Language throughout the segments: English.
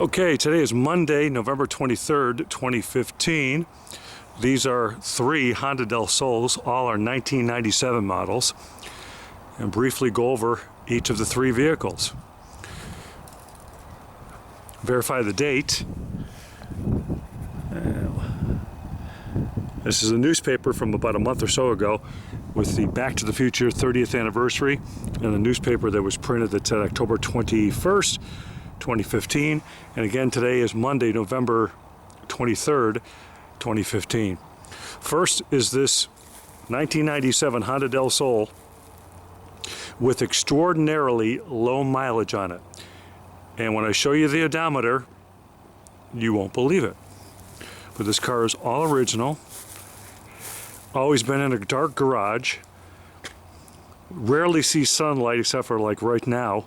Okay, today is Monday, November 23rd, 2015. These are three Honda Del Sols, all are 1997 models, and briefly go over each of the three vehicles. Verify the date. This is a newspaper from about a month or so ago with the Back to the Future 30th anniversary, and a newspaper that was printed that said October 21st, 2015. And again, today is Monday, November 23rd, 2015. First is this 1997 Honda Del Sol with extraordinarily low mileage on it. And when I show you the odometer, you won't believe it. But this car is all original, always been in a dark garage, rarely sees sunlight except for like right now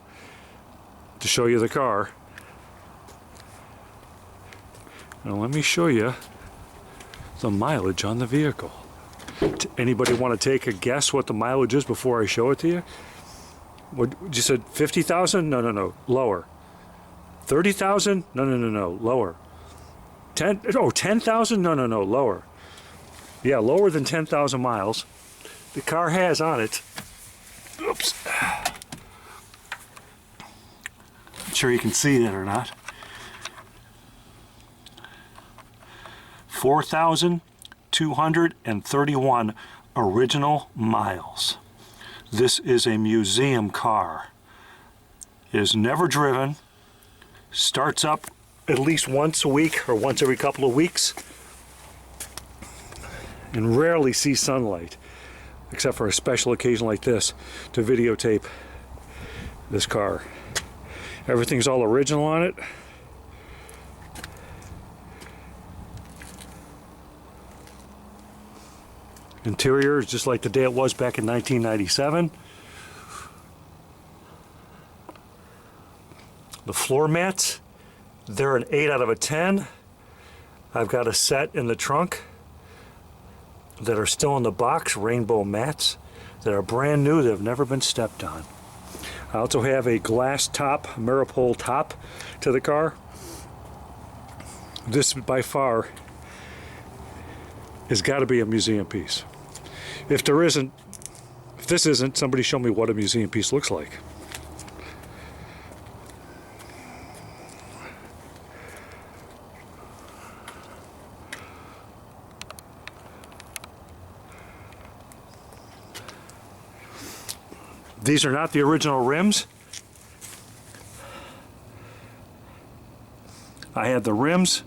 to show you the car. Now let me show you the mileage on the vehicle. Anybody want to take a guess what the mileage is before I show it to you? What you said, 50,000? No, lower. 30,000? No, lower. 10,000? No, lower. Yeah, lower than 10,000 miles. The car has on it, oops, not sure you can see that or not, 4,231 original miles. This is a museum car. It is never driven, starts up at least once a week or once every couple of weeks, and rarely sees sunlight, except for a special occasion like this to videotape this car. Everything's all original on it. Interior is just like the day it was back in 1997. The floor mats, they're an 8 out of a 10. I've got a set in the trunk that are still in the box, rainbow mats that are brand new, that have never been stepped on. I also have a glass top, Maripol top to the car. This by far has got to be a museum piece. If this isn't, somebody show me what a museum piece looks like. These are not the original rims. I have the rims.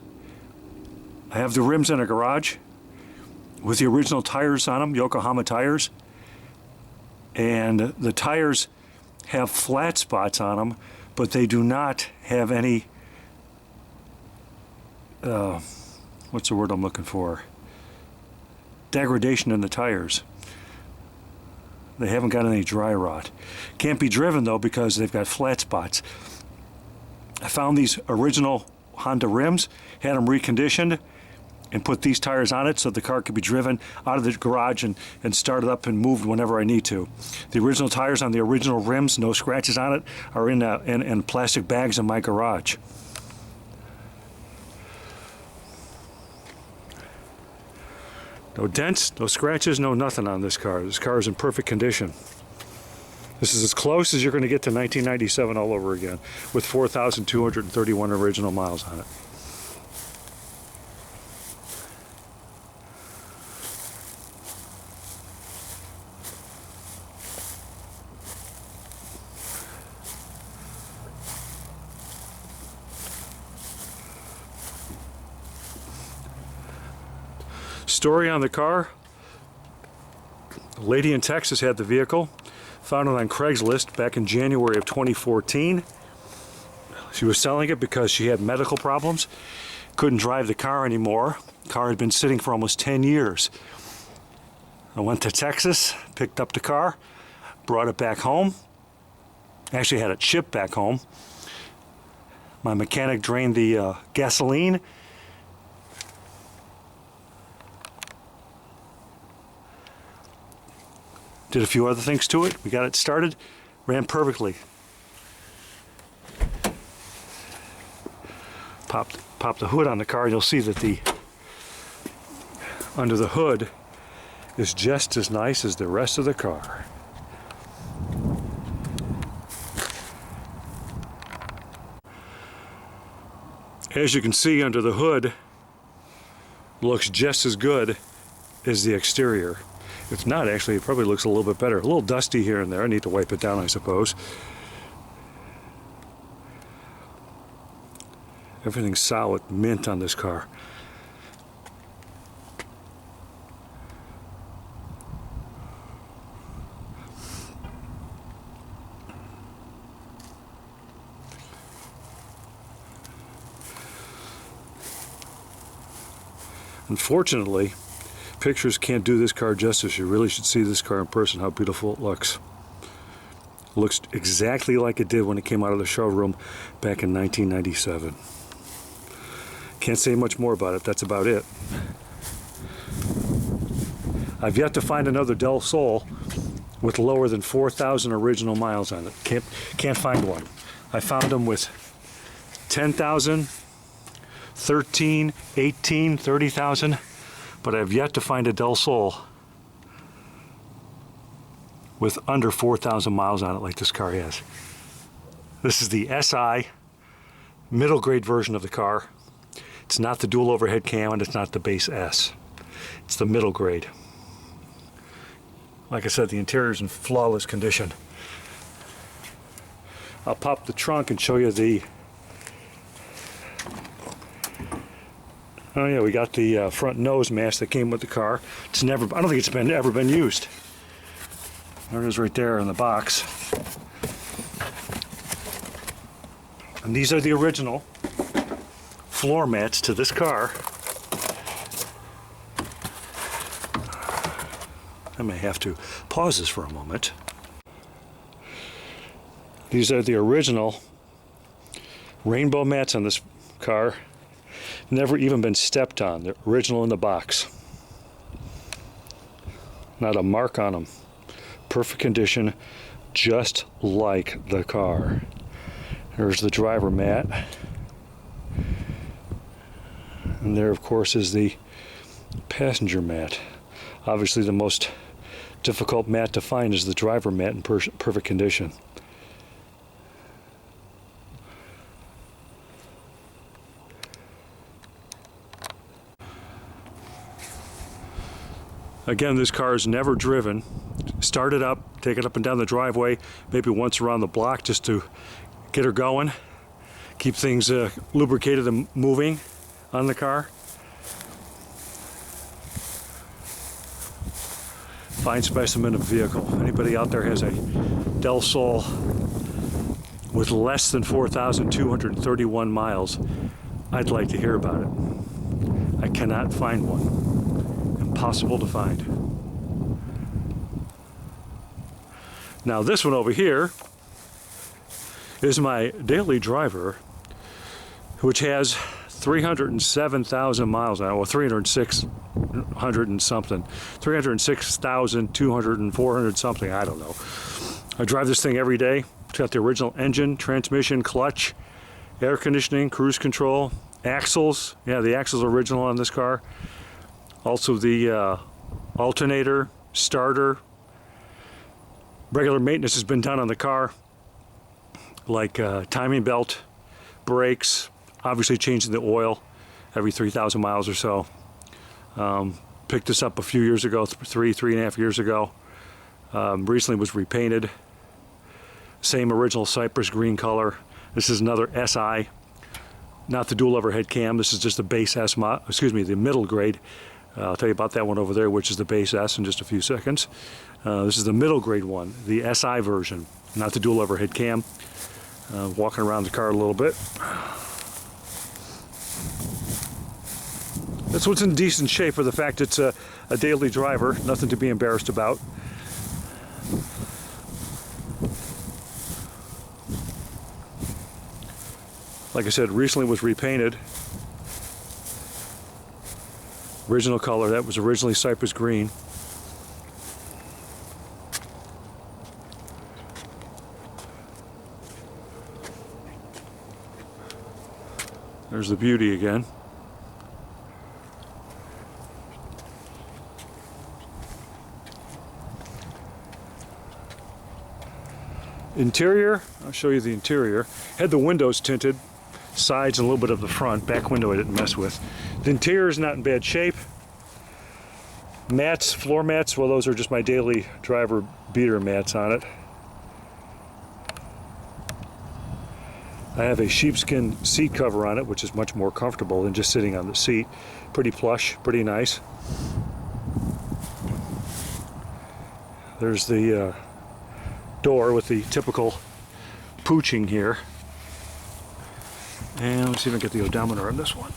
I have the rims in a garage with the original tires on them, Yokohama tires. And the tires have flat spots on them, but they do not have any, what's the word I'm looking for? Degradation in the tires. They haven't got any dry rot. Can't be driven though because they've got flat spots. I found these original Honda rims, had them reconditioned, and put these tires on it so the car could be driven out of the garage and started up and moved whenever I need to. The original tires on the original rims, no scratches on it, are in plastic bags in my garage. No dents, no scratches, no nothing on this car. This car is in perfect condition. This is as close as you're going to get to 1997 all over again, with 4,231 original miles on it. Story on the car: a lady in Texas had the vehicle, found it on Craigslist back in January of 2014. She was selling it because she had medical problems, couldn't drive the car anymore. The car had been sitting for almost 10 years. I went to Texas, picked up the car, brought it back home. Actually had it shipped back home. My mechanic drained the gasoline. Did a few other things to it. We got it started, ran perfectly. pop the hood on the car, and you'll see that the under the hood is just as nice as the rest of the car. As you can see, under the hood looks just as good as the exterior. If not, actually, it probably looks a little bit better. A little dusty here and there. I need to wipe it down, I suppose. Everything's solid mint on this car. Unfortunately, pictures can't do this car justice. You really should see this car in person, how beautiful it looks. It looks exactly like it did when it came out of the showroom back in 1997. Can't say much more about it. That's about it. I've yet to find another Del Sol with lower than 4,000 original miles on it. Can't find one. I found them with 10,000, 13, 18, 30,000, but I've yet to find a Del Sol with under 4,000 miles on it like this car has. This is the SI middle grade version of the car. It's not the dual overhead cam, and it's not the base S. It's the middle grade. Like I said, the interior's in flawless condition. I'll pop the trunk and show you the... Oh yeah, we got the front nose mask that came with the car. It's never, I don't think it's ever been used. There it is right there in the box. And these are the original floor mats to this car. I may have to pause this for a moment. These are the original rainbow mats on this car. Never even been stepped on. They're original in the box. Not a mark on them. Perfect condition, just like the car. There's the driver mat. And there, of course, is the passenger mat. Obviously, the most difficult mat to find is the driver mat in perfect condition. Again, this car is never driven. Start it up, take it up and down the driveway, maybe once around the block just to get her going. Keep things lubricated and moving on the car. Fine specimen of vehicle. If anybody out there has a Del Sol with less than 4,231 miles, I'd like to hear about it. I cannot find one. Impossible to find. Now this one over here is my daily driver, which has 307,000 miles on it, or 306,000 and something, 306,200 and 400 something, I don't know. I drive this thing every day. It's got the original engine, transmission, clutch, air conditioning, cruise control, axles. Yeah, the axles are original on this car. Also the alternator, starter. Regular maintenance has been done on the car, like timing belt, brakes, obviously changing the oil every 3,000 miles or so. Picked this up a few years ago, three and a half years ago. Recently was repainted. Same original Cypress green color. This is another SI, not the dual overhead cam. This is just the base S, the middle grade. I'll tell you about that one over there, which is the base S, in just a few seconds. This is the middle grade one, the SI version, not the dual overhead cam. Walking around the car a little bit. This one's in decent shape for the fact it's a daily driver, nothing to be embarrassed about. Like I said, recently was repainted. Original color, that was originally Cypress green. There's the Beauty again. Interior, I'll show you the interior. Had the windows tinted, sides and a little bit of the front. Back window I didn't mess with. The interior is not in bad shape. Mats, floor mats, well, those are just my daily driver beater mats on it. I have a sheepskin seat cover on it, which is much more comfortable than just sitting on the seat. Pretty plush, pretty nice. There's the door with the typical pooching here. And let's see if I can get the odometer on this one.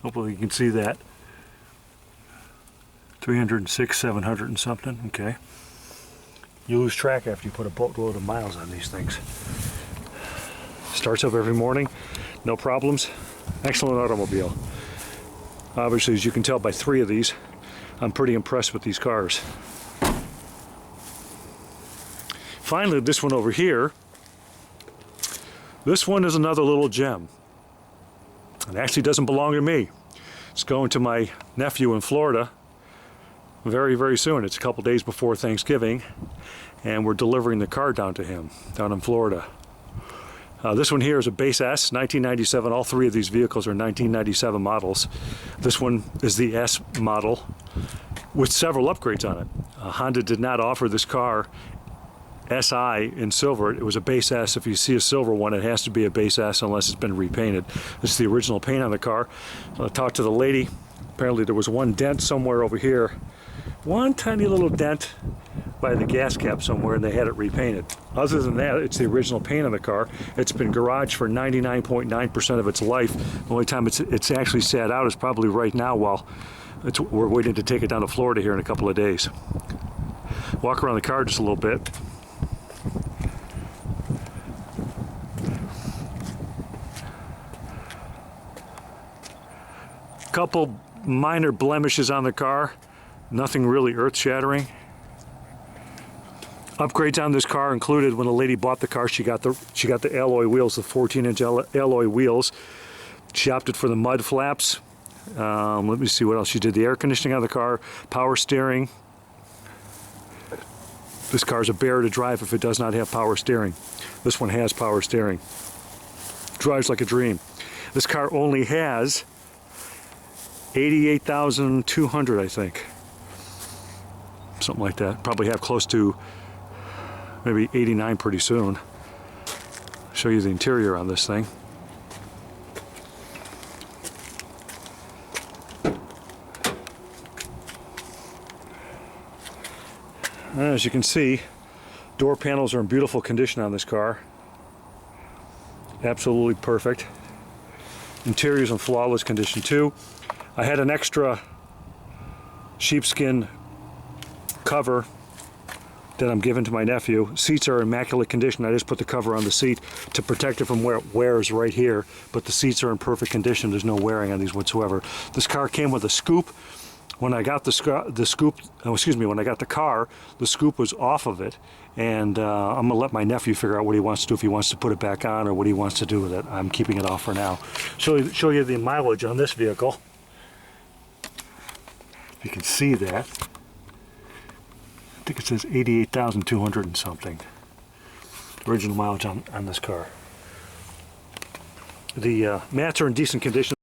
Hopefully you can see that. 306, 700 and something, okay. You lose track after you put a boatload of miles on these things. Starts up every morning, no problems. Excellent automobile. Obviously, as you can tell by 3 of these, I'm pretty impressed with these cars. Finally, this one over here. This one is another little gem. It actually doesn't belong to me. It's going to my nephew in Florida very, very soon. It's a couple days before Thanksgiving, and we're delivering the car down to him, down in Florida. This one here is a Base S, 1997. All 3 of these vehicles are 1997 models. This one is the S model with several upgrades on it. Honda did not offer this car SI in silver. It was a Base S. If you see a silver one, it has to be a Base S unless it's been repainted. This is the original paint on the car. I talked to the lady. Apparently there was one dent somewhere over here. One tiny little dent by the gas cap somewhere, and they had it repainted. Other than that, it's the original paint on the car. It's been garaged for 99.9% of its life. The only time it's actually sat out is probably right now while we're waiting to take it down to Florida here in a couple of days. Walk around the car just a little bit. Couple minor blemishes on the car, nothing really earth-shattering. Upgrades on this car included when the lady bought the car, she got the alloy wheels, the 14-inch alloy wheels. She opted for the mud flaps. Let me see what else she did. The air conditioning on the car, power steering. This car's a bear to drive if it does not have power steering. This one has power steering. Drives like a dream. This car only has 88,200, I think. Something like that. Probably have close to maybe 89 pretty soon. Show you the interior on this thing. As you can see, door panels are in beautiful condition on this car. Absolutely perfect. Interior's in flawless condition too. I had an extra sheepskin cover that I'm giving to my nephew. Seats are in immaculate condition. I just put the cover on the seat to protect it from where it wears right here, but the seats are in perfect condition. There's no wearing on these whatsoever. This car came with a scoop. When I got when I got the car, the scoop was off of it, and I'm gonna let my nephew figure out what he wants to do, if he wants to put it back on or what he wants to do with it. I'm keeping it off for now. Show you the mileage on this vehicle. You can see that. I think it says 88,200 and something. Original mileage on this car. The mats are in decent condition.